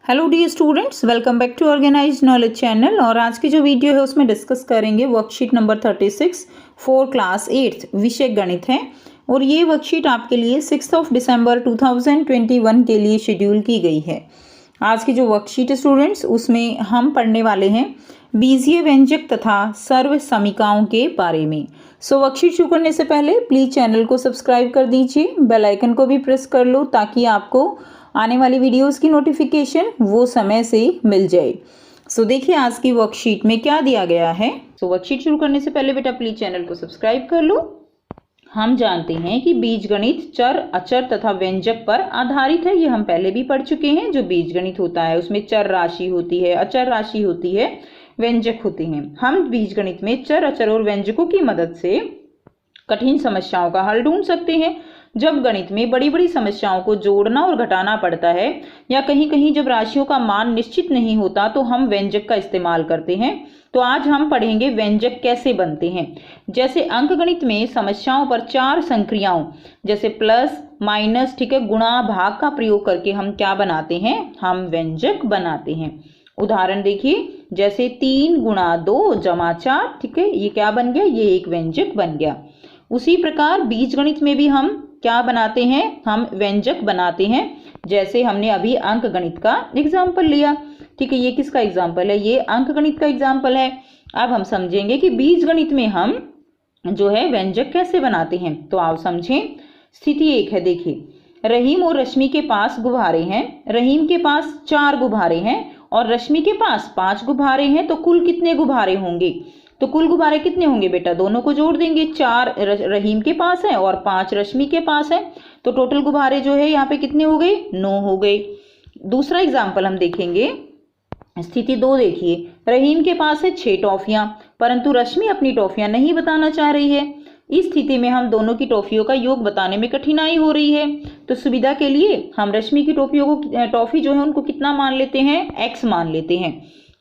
Hello dear students, welcome back to organise knowledge channel. और आज की जो वीडियो है उसमें डिस्कस करेंगे वर्कशीट नंबर 36 फॉर क्लास 8 विषय गणित है। और ये वर्कशीट आपके लिए 6 दिसंबर 2021 के लिए शेड्यूल की गई है। आज की जो वर्कशीट है स्टूडेंट्स, उसमें हम पढ़ने वाले हैं बीजीय व्यंजक तथा सर्व समीकाओं के बारे में। सो वर्कशीट शुरू करने से पहले प्लीज़ चैनल को सब्सक्राइब कर दीजिए, बेल आइकन को भी प्रेस कर लो ताकि आपको आने वाली वीडियोस की नोटिफिकेशन वो समय से मिल जाए। सो देखिए आज की वर्कशीट में क्या दिया गया है। सो वर्कशीट शुरू करने से पहले बेटा प्लीज चैनल को सब्सक्राइब कर लो। हम जानते हैं कि बीजगणित चर, अचर तथा व्यंजक पर आधारित है। ये हम पहले भी पढ़ चुके हैं। जो बीजगणित होता है उसमें चर राशि होती है, अचर राशि होती है, व्यंजक होते हैं। हम बीजगणित में चर, अचर और व्यंजकों की मदद से कठिन समस्याओं का हल ढूंढ सकते हैं। जब गणित में बड़ी बड़ी समस्याओं को जोड़ना और घटाना पड़ता है या कहीं कहीं जब राशियों का मान निश्चित नहीं होता तो हम व्यंजक का इस्तेमाल करते हैं। तो आज हम पढ़ेंगे व्यंजक कैसे बनते हैं। जैसे अंकगणित में समस्याओं पर चार संक्रियाओं जैसे प्लस, माइनस, ठीक है, गुणा, भाग का प्रयोग करके हम क्या बनाते हैं, हम व्यंजक बनाते हैं। उदाहरण देखिए, जैसे 3 गुणा 2 जमा 4, ठीक है, ये क्या बन गया, ये एक व्यंजक बन गया। उसी प्रकार बीजगणित में भी हम क्या बनाते हैं, हम व्यंजक बनाते हैं। जैसे हमने अभी अंक गणित का एग्जाम्पल लिया, ठीक है, ये किसका एग्जाम्पल है, ये अंक गणित का एग्जाम्पल है। अब हम समझेंगे कि बीजगणित में हम जो है व्यंजक कैसे बनाते हैं। तो आप समझें। स्थिति 1 है, देखिए रहीम और रश्मि के पास गुब्बारे हैं। रहीम के पास 4 गुब्बारे हैं और रश्मि के पास 5 गुब्बारे हैं। तो कुल कितने गुब्बारे होंगे, तो कुल गुब्बारे कितने होंगे बेटा, दोनों को जोड़ देंगे। 4 रहीम के पास है और 5 रश्मि के पास है। तो टोटल गुब्बारे जो है यहाँ पे कितने हो गए, 9 हो गए। दूसरा एग्जाम्पल हम देखेंगे। स्थिति 2 देखिए, रहीम के पास है 6 टॉफियां परंतु रश्मि अपनी टॉफियां नहीं बताना चाह रही है। इस स्थिति में हम दोनों की टॉफियों का योग बताने में कठिनाई हो रही है। तो सुविधा के लिए हम रश्मि की टॉफी जो है उनको कितना मान लेते हैं, x मान लेते हैं।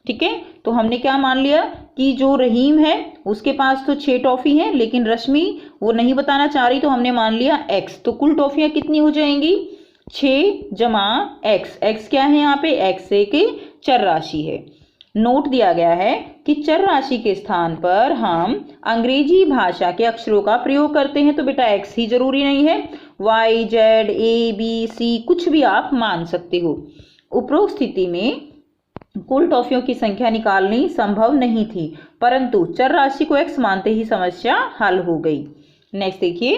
ठीक है, तो हमने क्या मान लिया कि जो रहीम है उसके पास तो 6 टॉफी हैं लेकिन रश्मि वो नहीं बताना चाह रही, तो हमने मान लिया x। तो कुल टॉफियां कितनी हो जाएंगी, 6 जमा x। x क्या है यहाँ पे, x एक चर राशि है। नोट दिया गया है कि चर राशि के स्थान पर हम अंग्रेजी भाषा के अक्षरों का प्रयोग करते हैं। तो बेटा x ही जरूरी नहीं है, y, z, a, b, c कुछ भी आप मान सकते हो। उपरोक्त स्थिति में कुल टॉफियों की संख्या निकालनी संभव नहीं थी परंतु चर राशि को x मानते ही समस्या हल हो गई। नेक्स्ट देखिए,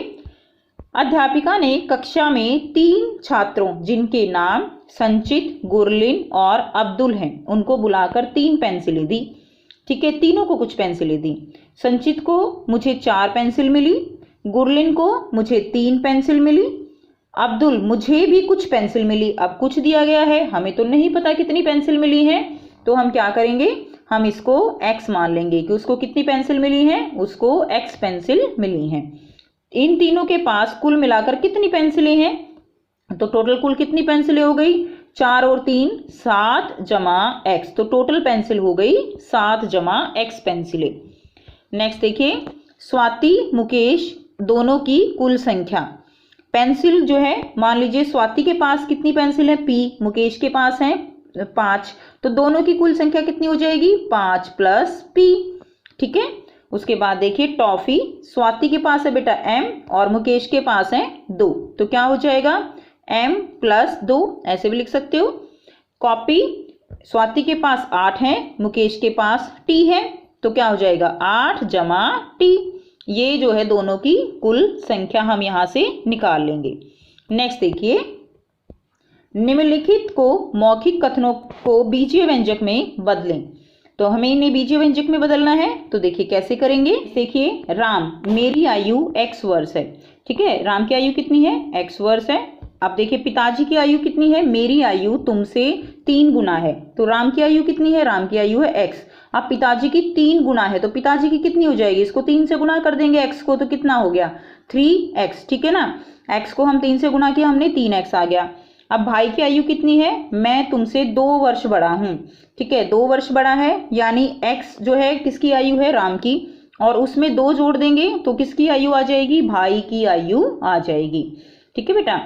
अध्यापिका ने कक्षा में 3 छात्रों जिनके नाम संचित, गुरलीन और अब्दुल हैं उनको बुलाकर 3 पेंसिलें दी। ठीक है, तीनों को कुछ पेंसिलें दी। संचित को मुझे 4 पेंसिल मिली, गुरलीन को मुझे 3 पेंसिल मिली, अब्दुल मुझे भी कुछ पेंसिल मिली। अब कुछ दिया गया है, हमें तो नहीं पता कितनी पेंसिल मिली है, तो हम क्या करेंगे, हम इसको x मान लेंगे कि उसको कितनी पेंसिल मिली है, उसको x पेंसिल मिली है। इन तीनों के पास कुल मिलाकर कितनी पेंसिलें हैं, तो टोटल कुल कितनी पेंसिलें हो गई, 4 और 3 7 जमा x। तो टोटल पेंसिल हो गई 7 जमा x पेंसिलें। नेक्स्ट देखिए, स्वाति, मुकेश दोनों की कुल संख्या। पेंसिल जो है, मान लीजिए स्वाति के पास कितनी पेंसिल है, p, मुकेश के पास है 5। तो दोनों की कुल संख्या कितनी हो जाएगी, 5 प्लस p। ठीक है, उसके बाद देखिए टॉफी, स्वाति के पास है बेटा m और मुकेश के पास है 2। तो क्या हो जाएगा, m प्लस 2, ऐसे भी लिख सकते हो। कॉपी, स्वाति के पास 8 है, मुकेश के पास t है, तो क्या हो जाएगा 8 जमा t। ये जो है दोनों की कुल संख्या हम यहां से निकाल लेंगे। नेक्स्ट देखिए, निम्नलिखित को मौखिक कथनों को बीजीय व्यंजक में बदलें। तो हमें इन्हें बीजीय व्यंजक में बदलना है। तो देखिए कैसे करेंगे। देखिए, राम, मेरी आयु x वर्ष है। ठीक है, राम की आयु कितनी है, x वर्ष है। अब देखिए पिताजी की आयु कितनी है, मेरी आयु तुमसे 3 गुना है। तो राम की आयु कितनी है, राम की आयु है x। अब पिताजी की 3 गुना है तो पिताजी की कितनी हो जाएगी, इसको 3 से गुना कर देंगे x को, तो कितना हो गया 3x। ठीक है ना, x को हम 3 से गुना किया, हमने 3x आ गया। अब भाई की आयु कितनी है, मैं तुमसे 2 वर्ष बड़ा हूं। ठीक है, 2 वर्ष बड़ा है यानी x जो है किसकी आयु है, राम की, और उसमें 2 जोड़ देंगे तो किसकी आयु आ जाएगी, भाई की आयु आ जाएगी। ठीक है बेटा,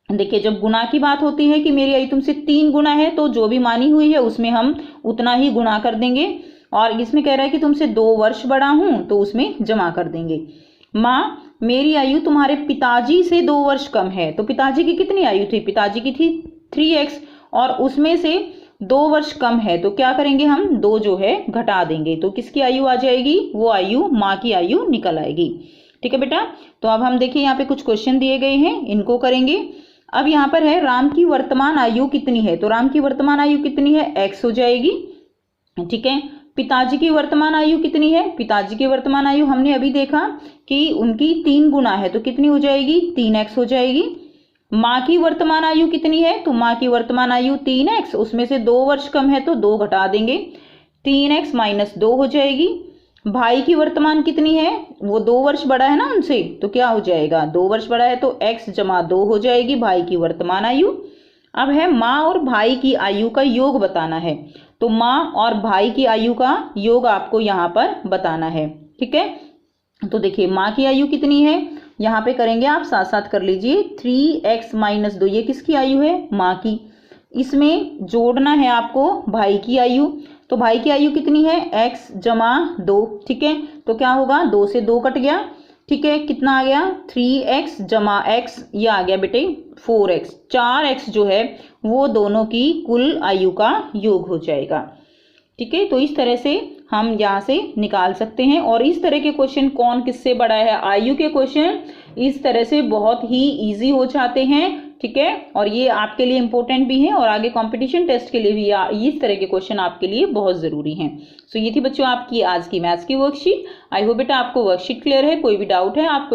देखिए जब गुणा की बात होती है कि मेरी आयु तुमसे 3 गुना है, तो जो भी मानी हुई है उसमें हम उतना ही गुणा कर देंगे। और इसमें कह रहा है कि तुमसे 2 वर्ष बड़ा हूं, तो उसमें जमा कर देंगे। माँ मेरी आयु तुम्हारे पिताजी से 2 वर्ष कम है, तो पिताजी की कितनी आयु थी? पिताजी की थी 3x, और उसमें से 2 वर्ष कम है, तो क्या करेंगे हम? 2 जो है घटा देंगे, तो किसकी आयु आ जाएगी? वो आयु माँ की आयु निकल आएगी। ठीक है बेटा, तो अब हम देखिए यहाँ पे कुछ क्वेश्चन दिए गए हैं, इनको करेंगे। अब यहाँ पर है राम की वर्तमान आयु कितनी है, तो राम की वर्तमान आयु कितनी है? x हो जाएगी। ठीक है, पिताजी की वर्तमान आयु कितनी है? पिताजी की वर्तमान आयु हमने अभी देखा कि उनकी 3 गुना है, तो कितनी हो जाएगी? 3x हो जाएगी। माँ की वर्तमान आयु कितनी है? तो माँ की वर्तमान आयु 3x, उसमें से 2 वर्ष कम है तो 2 घटा देंगे, 3x - 2 हो जाएगी। भाई की वर्तमान कितनी है? वो 2 वर्ष बड़ा है ना उनसे, तो क्या हो जाएगा? 2 वर्ष बड़ा है तो x + 2 हो जाएगी भाई की वर्तमान आयु। अब है माँ और भाई की आयु का योग बताना है, तो माँ और भाई की आयु का योग आपको यहाँ पर बताना है। ठीक है, तो देखिए माँ की आयु कितनी है, यहाँ पे करेंगे, आप साथ साथ कर लीजिए। 3x - 2 ये किसकी आयु है? माँ की। इसमें जोड़ना है आपको भाई की आयु, तो भाई की आयु कितनी है? x + 2। ठीक है, तो क्या होगा? 2 से 2 कट गया। ठीक है, कितना आ गया? 3x + x, ये आ गया बेटे 4x। 4x जो है वो दोनों की कुल आयु का योग हो जाएगा। ठीक है, तो इस तरह से हम यहाँ से निकाल सकते हैं। और इस तरह के क्वेश्चन कौन किससे बड़ा है, आयु के क्वेश्चन इस तरह से बहुत ही इजी हो जाते हैं। ठीक है, और ये आपके लिए इंपॉर्टेंट भी है, और आगे कंपटीशन टेस्ट के लिए भी इस तरह के क्वेश्चन आपके लिए बहुत ज़रूरी हैं। सो ये थी बच्चों आपकी आज की मैथ्स की वर्कशीट। आई होप बेटा आपको वर्कशीट क्लियर है। कोई भी डाउट है आप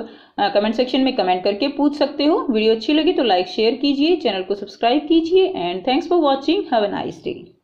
कमेंट सेक्शन में कमेंट करके पूछ सकते हो। वीडियो अच्छी लगी तो लाइक शेयर कीजिए, चैनल को सब्सक्राइब कीजिए, and thanks for watching. Have a nice day.